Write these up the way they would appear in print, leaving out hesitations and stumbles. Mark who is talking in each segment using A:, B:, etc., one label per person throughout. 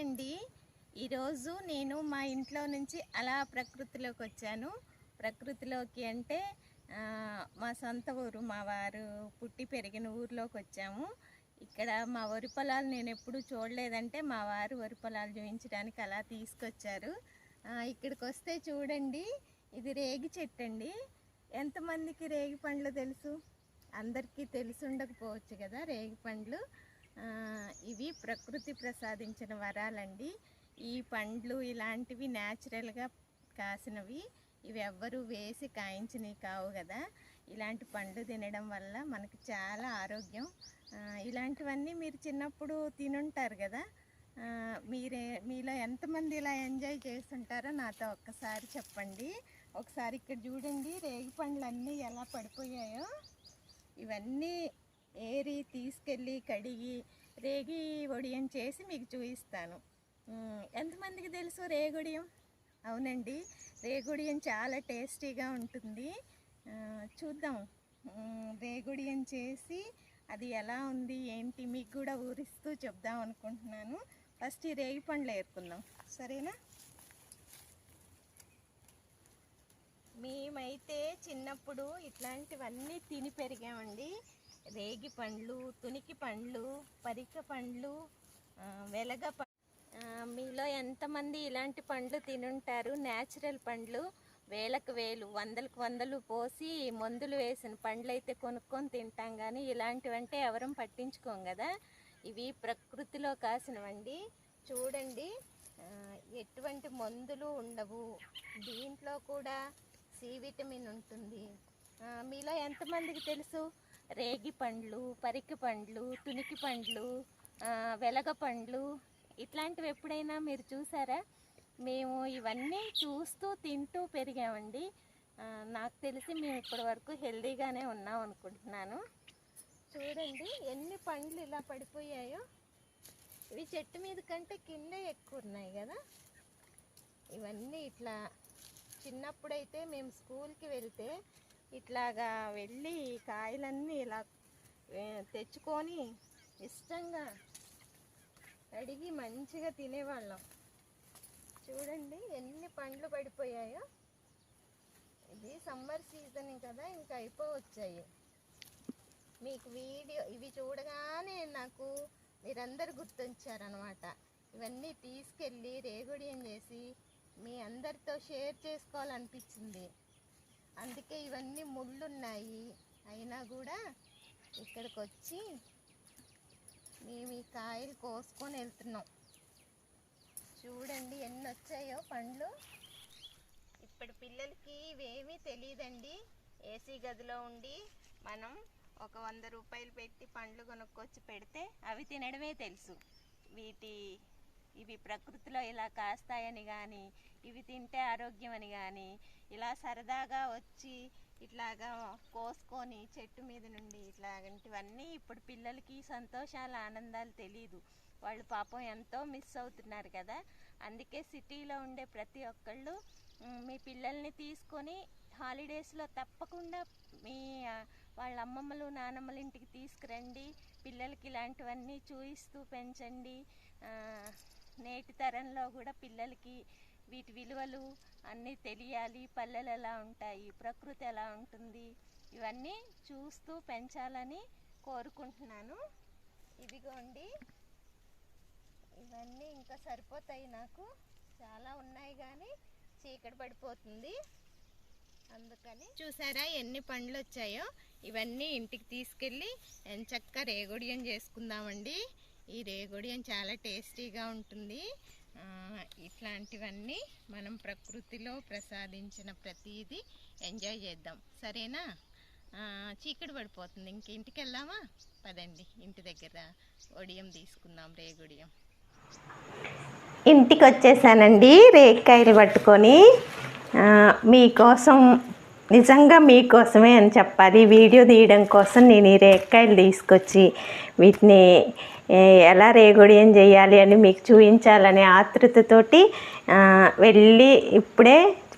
A: అండి. ఈరోజు నేను మా ఇంట్లో నుంచి అలా ప్రకృతిలోకి వచ్చాను. ప్రకృతిలోకి అంటే మా సొంత ఊరు, మా వారు పుట్టి పెరిగిన ఊరిలోకి వచ్చాము. ఇక్కడ మా వరి పొలాలు నేను ఎప్పుడూ చూడలేదంటే మా వారు వరి పొలాలు చూపించడానికి అలా తీసుకొచ్చారు. ఇక్కడికి వస్తే చూడండి, ఇది రేగి చెట్టు అండి. ఎంతమందికి రేగి పండ్లు తెలుసు? అందరికీ తెలిసి ఉండకపోవచ్చు కదా. రేగి పండ్లు ఇవి ప్రకృతి ప్రసాదించిన వరాలండి. ఈ పండ్లు ఇలాంటివి న్యాచురల్గా కాసినవి, ఇవి ఎవ్వరూ వేసి కాయించినవి కావు కదా. ఇలాంటి పండ్లు తినడం వల్ల మనకి చాలా ఆరోగ్యం. ఇలాంటివన్నీ మీరు చిన్నప్పుడు తినుంటారు కదా. మీలో ఎంతమంది ఇలా ఎంజాయ్ చేస్తుంటారో నాతో ఒక్కసారి చెప్పండి. ఒకసారి ఇక్కడ చూడండి, రేగి పండ్లు అన్నీ ఎలా పడిపోయాయో. ఇవన్నీ ఏరి తీసుకెళ్ళి కడిగి రేగి వడియం చేసి మీకు చూపిస్తాను. ఎంతమందికి తెలుసు రేగుడియం? అవునండి, రేగుడియం చాలా టేస్టీగా ఉంటుంది. చూద్దాం, రేగుడియం చేసి అది ఎలా ఉంది ఏంటి మీకు కూడా ఊరిస్తూ చెప్దాం అనుకుంటున్నాను. ఫస్ట్ ఈ రేగి పండ్లు ఏరుకుందాం, సరేనా? మేమైతే చిన్నప్పుడు ఇట్లాంటివన్నీ తిని పెరిగామండి. రేగి పండ్లు, తునికి పండ్లు, పరిక పండ్లు, వెలగ పండ్లు. మీలో ఎంతమంది ఇలాంటి పండ్లు తినుంటారు? న్యాచురల్ పండ్లు, వేలకు వేలు, వందలకు వందలు పోసి మందులు వేసిన పండ్లు అయితే కొనుక్కొని తింటాం, కానీ ఇలాంటివంటే ఎవరం పట్టించుకోం కదా. ఇవి ప్రకృతిలో కాసినవండి. చూడండి, ఎటువంటి మందులు ఉండవు. దీంట్లో కూడా సి విటమిన్ ఉంటుంది. మీలో ఎంతమందికి తెలుసు? రేగి పండ్లు, పరికి పండ్లు, తునికి పండ్లు, వెలగ పండ్లు ఇట్లాంటివి ఎప్పుడైనా మీరు చూసారా? మేము ఇవన్నీ చూస్తూ తింటూ పెరిగామండి. నాకు తెలిసి మేము ఇప్పటి వరకు హెల్దీగానే ఉన్నాం అనుకుంటున్నాను. చూడండి ఎన్ని పండ్లు ఇలా పడిపోయాయో. ఇవి చెట్టు మీద కంటే కిందే ఎక్కువ ఉన్నాయి కదా. ఇవన్నీ ఇట్లా చిన్నప్పుడైతే మేము స్కూల్కి వెళ్తే ఇట్లాగా వెళ్ళి కాయలన్నీ ఇలా తెచ్చుకొని ఇష్టంగా అడిగి మంచిగా తినేవాళ్ళం. చూడండి ఎన్ని పండ్లు పడిపోయాయో. ఇది సమ్మర్ సీజన్ కదా, ఇంకా అయిపోవచ్చాయి. మీకు వీడియో ఇవి చూడగానే నాకు మీరందరు గుర్తొచ్చారనమాట. ఇవన్నీ తీసుకెళ్ళి రేగుడియం చేసి మీ అందరితో షేర్ చేసుకోవాలనిపించింది. అందుకే ఇవన్నీ ముళ్ళున్నాయి అయినా కూడా ఇక్కడికి వచ్చి మేము ఈ కాయలు కోసుకొని వెళ్తున్నాం. చూడండి ఎన్ని వచ్చాయో పండ్లు. ఇప్పుడు పిల్లలకి ఇవేమీ తెలియదండి. ఏసీ గదిలో ఉండి మనం ఒక 100 రూపాయలు పెట్టి పండ్లు కొనుక్కొచ్చి పెడితే అవి తినడమే తెలుసు. ఇవి ప్రకృతిలో ఇలా కాస్తాయని కానీ, ఇవి తింటే ఆరోగ్యం అని కానీ, ఇలా సరదాగా వచ్చి ఇట్లాగా కోసుకొని చెట్టు మీద నుండి ఇట్లాంటివన్నీ ఇప్పుడు పిల్లలకి సంతోషాలు ఆనందాలు తెలీదు. వాళ్ళు పాపం ఎంతో మిస్ అవుతున్నారు కదా. అందుకే సిటీలో ఉండే ప్రతి ఒక్కళ్ళు మీ పిల్లల్ని తీసుకొని హాలిడేస్లో తప్పకుండా వాళ్ళ అమ్మమ్మలు నానమ్మల ఇంటికి తీసుకురండి. పిల్లలకి ఇలాంటివన్నీ చూపిస్తూ పెంచండి. నేటి తరంలో కూడా పిల్లలకి వీటి విలువలు అన్నీ తెలియాలి. పల్లెలు ఎలా ఉంటాయి, ప్రకృతి ఎలా ఉంటుంది, ఇవన్నీ చూస్తూ పెంచాలని కోరుకుంటున్నాను. ఇదిగోండి, ఇవన్నీ ఇంకా సరిపోతాయి. నాకు చాలా ఉన్నాయి కానీ చీకటి పడిపోతుంది, అందుకని. చూసారా ఎన్ని పండ్లు వచ్చాయో. ఇవన్నీ ఇంటికి తీసుకెళ్ళి ఎంచక్కా రేగుడియం చేసుకుందామండి. ఈ రేగుడియం చాలా టేస్టీగా ఉంటుంది. ఇట్లాంటివన్నీ మనం ప్రకృతిలో ప్రసాదించిన ప్రతిదీ ఎంజాయ్ చేద్దాం, సరేనా? చీకటి పడిపోతుంది, ఇంక ఇంటికి వెళ్దామా? పదండి, ఇంటి దగ్గర ఒడియం తీసుకుందాం, రేగుడియం. ఇంటికి వచ్చేసానండి రేగికాయలు పట్టుకొని. మీకోసం, నిజంగా మీకోసమే అని చెప్పాలి, వీడియో తీయడం కోసం నేను ఈ రేగికాయలు తీసుకొచ్చి వీటిని ఎలా రేగుడియం చేయాలి అని మీకు చూపించాలనే ఆతృతతోటి వెళ్ళి ఇప్పుడే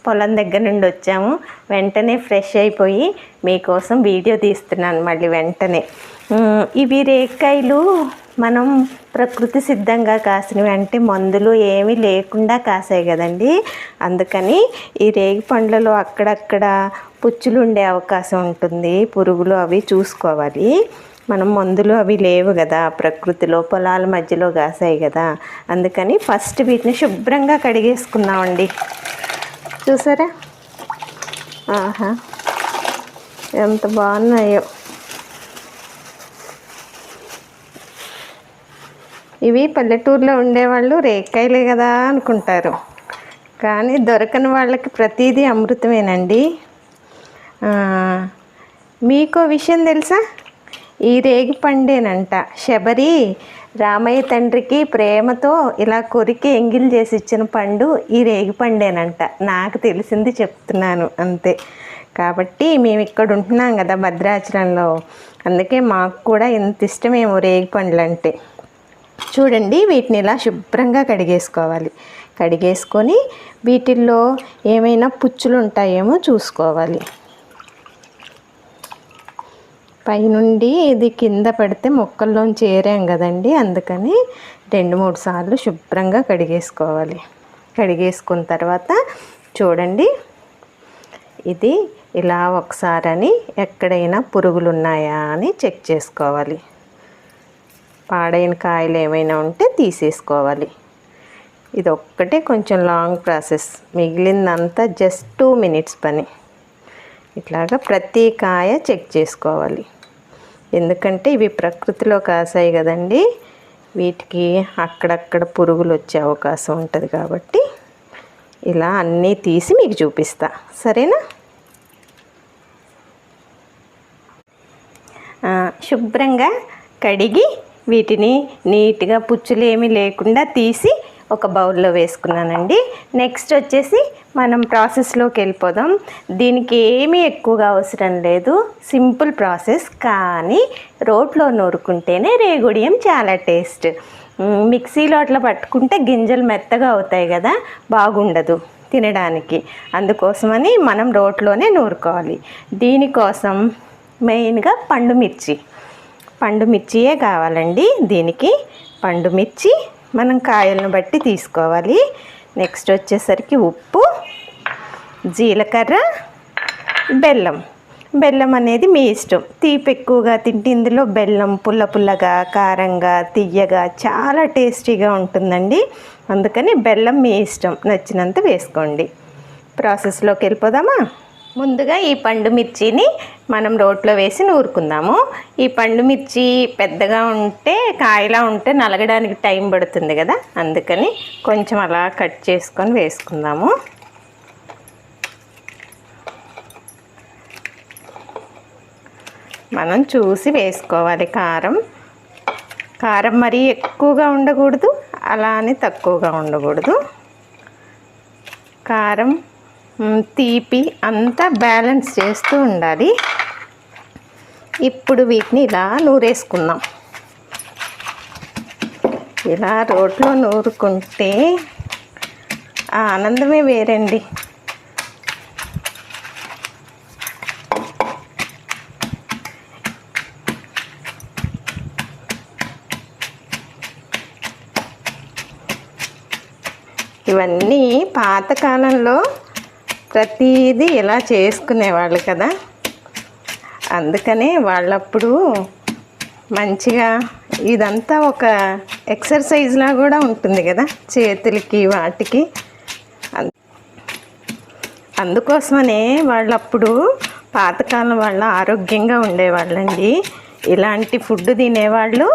A: పొలం దగ్గర నుండి వచ్చాము. వెంటనే ఫ్రెష్ అయిపోయి మీకోసం వీడియో తీస్తున్నాను మళ్ళీ వెంటనే. ఇవి రేగికాయలు మనం ప్రకృతి సిద్ధంగా కాసినవి అంటే మందులు ఏమీ లేకుండా కాసాయి కదండి. అందుకని ఈ రేగి పండ్లలో అక్కడక్కడ పుచ్చులు ఉండే అవకాశం ఉంటుంది, పురుగులు అవి చూసుకోవాలి. మనం మందులు అవి లేవు కదా, ప్రకృతిలో పొలాల మధ్యలో కాసాయి కదా, అందుకని ఫస్ట్ వీటిని శుభ్రంగా కడిగేసుకున్నామండి. చూసారా, ఆహా ఎంత బాగున్నాయో. ఇవి పల్లెటూరులో ఉండేవాళ్ళు రేక్కాయలే కదా అనుకుంటారు, కానీ దొరకని వాళ్ళకి ప్రతిదీ అమృతమేనండి. మీకో విషయం తెలుసా, ఈ రేగి పండేనంట శబరి రామయ్య తండ్రికి ప్రేమతో ఇలా కొరికి ఎంగిల్ చేసి ఇచ్చిన పండు ఈ రేగి పండేనంట. నాకు తెలిసింది చెప్తున్నాను అంతే. కాబట్టి మేము ఇక్కడ ఉంటున్నాం కదా భద్రాచలంలో, అందుకే మాకు కూడా ఎంత ఇష్టమేమో రేగి పండ్లు అంటే. చూడండి, వీటిని ఇలా శుభ్రంగా కడిగేసుకోవాలి. కడిగేసుకొని వీటిల్లో ఏమైనా పుచ్చులు ఉంటాయేమో చూసుకోవాలి. పైనుండి ఇది కింద పడితే మొక్కల్లోంచి ఏరాం కదండి, అందుకని 2-3 సార్లు శుభ్రంగా కడిగేసుకోవాలి. కడిగేసుకున్న తర్వాత చూడండి, ఇది ఇలా ఒకసారని ఎక్కడైనా పురుగులు ఉన్నాయా అని చెక్ చేసుకోవాలి. పాడైన కాయలు ఏమైనా ఉంటే తీసేసుకోవాలి. ఇది ఒక్కటే కొంచెం లాంగ్ ప్రాసెస్, మిగిలిందంతా జస్ట్ 2 మినిట్స్ పని. ఇట్లాగా ప్రతి కాయ చెక్ చేసుకోవాలి. ఎందుకంటే ఇవి ప్రకృతిలో కాసాయి కదండి, వీటికి అక్కడక్కడ పురుగులు వచ్చే అవకాశం ఉంటుంది. కాబట్టి ఇలా అన్నీ తీసి మీకు చూపిస్తా, సరేనా? శుభ్రంగా కడిగి వీటిని నీట్గా పుచ్చులు ఏమీ లేకుండా తీసి ఒక బౌల్లో వేసుకున్నానండి. నెక్స్ట్ వచ్చేసి మనం ప్రాసెస్లోకి వెళ్ళిపోదాం. దీనికి ఏమీ ఎక్కువగా అవసరం లేదు, సింపుల్ ప్రాసెస్. కానీ రోట్లో నూరుకుంటేనే రేగుడియం చాలా టేస్ట్. మిక్సీలో అట్లా పట్టుకుంటే గింజలు మెత్తగా అవుతాయి కదా, బాగుండదు తినడానికి. అందుకోసమని మనం రోట్లోనే నూరుకోవాలి. దీనికోసం మెయిన్గా పండు మిర్చియే కావాలండి. దీనికి పండు మిర్చి మనం కాయలను బట్టి తీసుకోవాలి. నెక్స్ట్ వచ్చేసరికి ఉప్పు, జీలకర్ర, బెల్లం అనేది మీ ఇష్టం. తీపి ఎక్కువగా తింటే ఇందులో బెల్లం పుల్లగా, కారంగా, తియ్యగా చాలా టేస్టీగా ఉంటుందండి. అందుకని బెల్లం మీ ఇష్టం, నచ్చినంత వేసుకోండి. ప్రాసెస్లోకి వెళ్ళిపోదామా? ముందుగా ఈ పండు మిర్చిని మనం రోట్లో వేసి నూరుకుందాము. ఈ పండు మిర్చి పెద్దగా ఉంటే, కాయలా ఉంటే నలగడానికి టైం పడుతుంది కదా, అందుకని కొంచెం అలా కట్ చేసుకొని వేసుకుందాము. మనం చూసి వేసుకోవాలి. కారం మరీ ఎక్కువగా ఉండకూడదు, అలా అని తక్కువగా ఉండకూడదు. కారం తీపి అంతా బ్యాలెన్స్ చేస్తూ ఉండాలి. ఇప్పుడు వీటిని ఇలా నూరేసుకుందాం. ఇలా రోట్లో నూరుకుంటే ఆ ఆనందమే వేరండి. ఇవన్నీ పాతకాలంలో ప్రతిదీ ఇలా చేసుకునేవాళ్ళు కదా, అందుకనే వాళ్ళప్పుడు మంచిగా ఇదంతా ఒక ఎక్సర్సైజ్లా కూడా ఉంటుంది కదా చేతులకి వాటికి. అందుకోసమనే వాళ్ళప్పుడు పాతకాలం వాళ్ళ ఆరోగ్యంగా ఉండేవాళ్ళండి. ఇలాంటి ఫుడ్ తినేవాళ్ళు.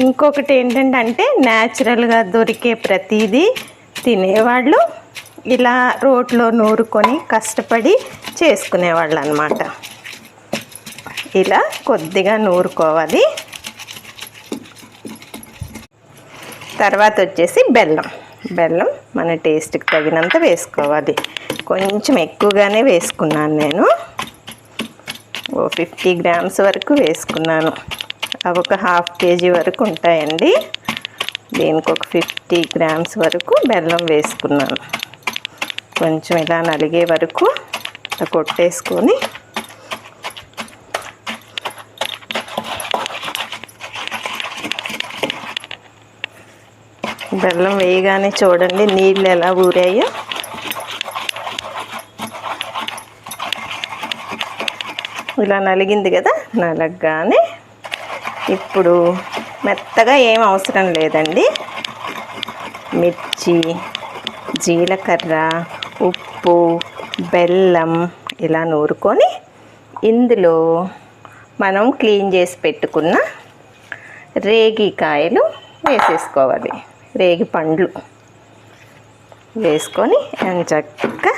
A: ఇంకొకటి ఏంటంటే న్యాచురల్గా దొరికే ప్రతిదీ తినేవాళ్ళు. ఇలా రోట్లో నూరుకొని కష్టపడి చేసుకునేవాళ్ళు అన్నమాట. ఇలా కొద్దిగా నూరుకోవాలి. తర్వాత వచ్చేసి బెల్లం మన టేస్ట్కి తగినంత వేసుకోవాలి. కొంచెం ఎక్కువగానే వేసుకున్నాను నేను, 50 గ్రామ్స్ వరకు వేసుకున్నాను. అవి ఒక 1/2 kg వరకు ఉంటాయండి. దీనికి ఒక 50 గ్రామ్స్ వరకు బెల్లం వేసుకున్నాను. కొంచెం ఇలా నలిగే వరకు కొట్టేసుకొని బెల్లం వేయగానే చూడండి నీళ్ళు ఎలా ఊరాయో. ఇలా నలిగింది కదా, నలగగానే ఇప్పుడు మెత్తగా ఏం అవసరం లేదండి. మిర్చి, జీలకర్ర, ఉప్పు, బెల్లం ఇలా నూరుకొని ఇందులో మనం క్లీన్ చేసి పెట్టుకున్న రేగికాయలు వేసేసుకోవాలి. రేగి పండ్లు వేసుకొని చక్కగా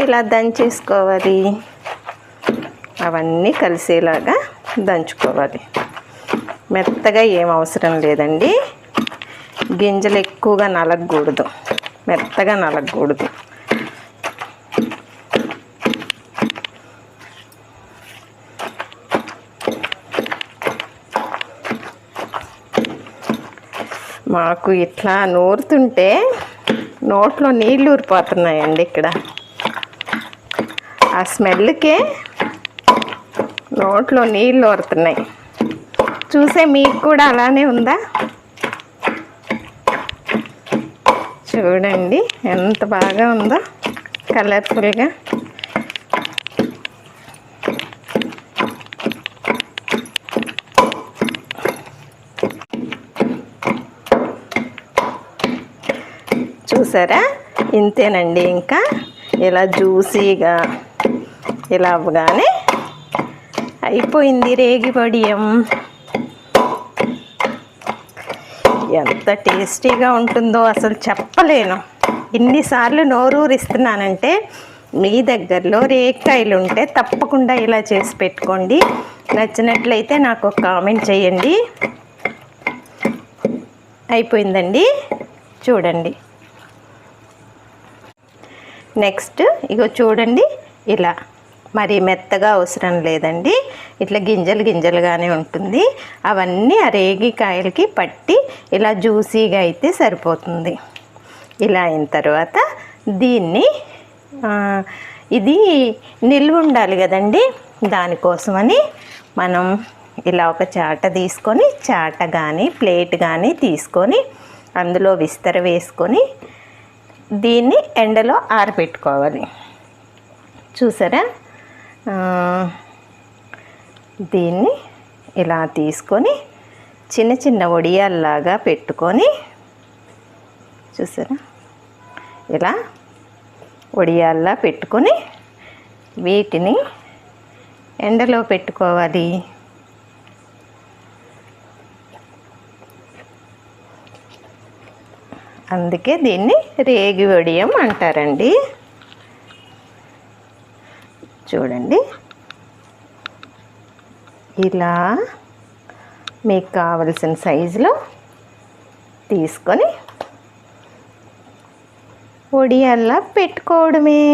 A: ఇలా దంచేసుకోవాలి. అవన్నీ కలిసేలాగా దంచుకోవాలి. మెత్తగా ఏం అవసరం లేదండి. గింజలు ఎక్కువగా నలగకూడదు, మెత్తగా నలగకూడదు. మాకు ఇట్లా నూరుతుంటే నోట్లో నీళ్ళు ఊరిపోతున్నాయండి. ఇక్కడ ఆ స్మెల్కే నోట్లో నీళ్ళు ఊరుతున్నాయి. చూసే మీకు కూడా అలానే ఉందా? చూడండి ఎంత బాగా ఉందో కలర్ఫుల్గా. చూసారా? ఇంతేనండి. ఇంకా ఇలా జ్యూసీగా ఇలా అవ్వగానే అయిపోయింది రేగి వడియం. ఎంత టేస్టీగా ఉంటుందో అసలు చెప్పలేను. ఇన్నిసార్లు నోరూరిస్తున్నానంటే మీ దగ్గరలో రేగికాయలు ఉంటే తప్పకుండా ఇలా చేసి పెట్టుకోండి. నచ్చినట్లయితే నాకు ఒక కామెంట్ చేయండి. అయిపోయిందండి, చూడండి. నెక్స్ట్ ఇగో చూడండి, ఇలా మరి మెత్తగా అవసరం లేదండి. ఇట్లా గింజలు గింజలుగానే ఉంటుంది. అవన్నీ ఆ రేగికాయలకి పట్టి ఇలా జ్యూసీగా అయితే సరిపోతుంది. ఇలా అయిన తర్వాత దీన్ని ఇది నిల్వ ఉండాలి కదండి, దానికోసమని మనం ఇలా ఒక చాట తీసుకొని, చాట కానీ ప్లేట్ కానీ తీసుకొని అందులో విస్తర వేసుకొని దీన్ని ఎండలో ఆరబెట్టుకోవాలి. చూసారా? దీన్ని ఇలా తీసుకొని చిన్న చిన్న వడియాల్లాగా పెట్టుకొని, చూసారా? ఇలా వడియాల్లా పెట్టుకొని వీటిని ఎండలో పెట్టుకోవాలి. అందుకే దీన్ని రేగి వడియం అంటారండి. చూడండి, ఇలా మీకు కావలసిన సైజులో తీసుకొని వడియాల్లా పెట్టుకోవడమే.